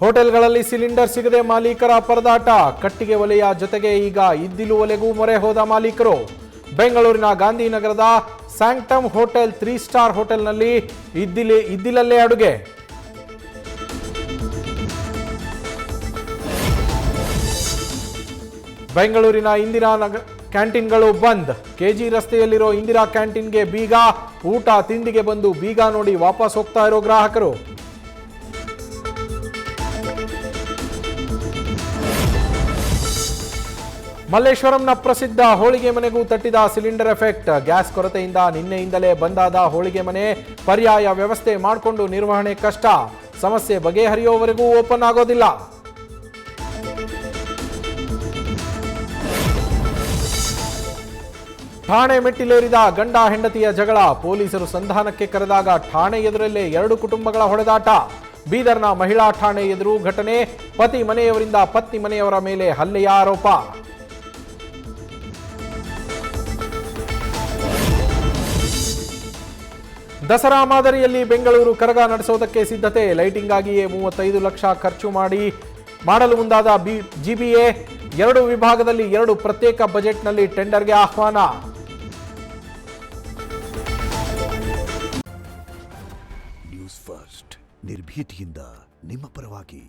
ಹೋಟೆಲ್ಗಳಲ್ಲಿ ಸಿಲಿಂಡರ್ ಸಿಗದೆ ಮಾಲೀಕರ ಪರದಾಟ. ಕಟ್ಟಿಗೆ ಒಲೆಯ ಜೊತೆಗೆ ಈಗ ಇದ್ದಿಲು ಒಲೆಗೂ ಮೊರೆ ಹೋದ ಮಾಲೀಕರು. ಬೆಂಗಳೂರಿನ ಗಾಂಧಿನಗರದ ಸ್ಯಾಂಕ್ಟಮ್ ಹೋಟೆಲ್ 3 ಸ್ಟಾರ್ ಹೋಟೆಲ್ನಲ್ಲಿ ಇದ್ದಿಲಲ್ಲೇ ಅಡುಗೆ. ಬೆಂಗಳೂರಿನ ಇಂದಿರಾ ಕ್ಯಾಂಟೀನ್ಗಳು ಬಂದ್. ಕೆಜಿ ರಸ್ತೆಯಲ್ಲಿರೋ ಇಂದಿರಾ ಕ್ಯಾಂಟೀನ್ಗೆ ಬೀಗ. ಊಟ ತಿಂಡಿಗೆ ಬಂದು ಬೀಗ ನೋಡಿ ವಾಪಸ್ ಹೋಗ್ತಾ ಇರೋ ಗ್ರಾಹಕರು. ಮಲ್ಲೇಶ್ವರಂನ ಪ್ರಸಿದ್ಧ ಹೋಳಿಗೆ ಮನೆಗೂ ತಟ್ಟಿದ ಸಿಲಿಂಡರ್ ಎಫೆಕ್ಟ್. ಗ್ಯಾಸ್ ಕೊರತೆಯಿಂದ ನಿನ್ನೆಯಿಂದಲೇ ಬಂದಾದ ಹೋಳಿಗೆ ಮನೆ ಪರ್ಯಾಯ ವ್ಯವಸ್ಥೆ ಮಾಡಿಕೊಂಡು ನಿರ್ವಹಣೆ ಕಷ್ಟ. ಸಮಸ್ಯೆ ಬಗೆಹರಿಯುವವರೆಗೂ ಓಪನ್ ಆಗೋದಿಲ್ಲ. ಠಾಣೆ ಮೆಟ್ಟಿಲೇರಿದ ಗಂಡ ಹೆಂಡತಿಯ ಜಗಳ. ಪೊಲೀಸರು ಸಂಧಾನಕ್ಕೆ ಕರೆದಾಗ ಠಾಣೆ ಎದುರಲ್ಲೇ 2 ಕುಟುಂಬಗಳ ಹೊಡೆದಾಟ. ಬೀದರ್ನ ಮಹಿಳಾ ಠಾಣೆ ಎದುರು ಘಟನೆ. ಪತಿ ಮನೆಯವರಿಂದ ಪತ್ನಿ ಮನೆಯವರ ಮೇಲೆ ಹಲ್ಲೆಯ ಆರೋಪ. ದಸರಾ ಮಾದರಿಯಲ್ಲಿ ಬೆಂಗಳೂರು ಕರಗ ನಡೆಸೋದಕ್ಕೆ ಸಿದ್ಧತೆ. ಲೈಟಿಂಗ್ ಆಗಿಯೇ 35 ಲಕ್ಷ ಖರ್ಚು ಮಾಡಲು ಮುಂದಾದ ಜಿಬಿಎ. 2 ವಿಭಾಗದಲ್ಲಿ 2 ಪ್ರತ್ಯೇಕ ಬಜೆಟ್ನಲ್ಲಿ ಟೆಂಡರ್ಗೆ ಆಹ್ವಾನ. ನ್ಯೂಸ್ ಫಸ್ಟ್ ನಿರ್ಭೀತಿಯಿಂದ ನಿಮ್ಮ ಪರವಾಗಿ.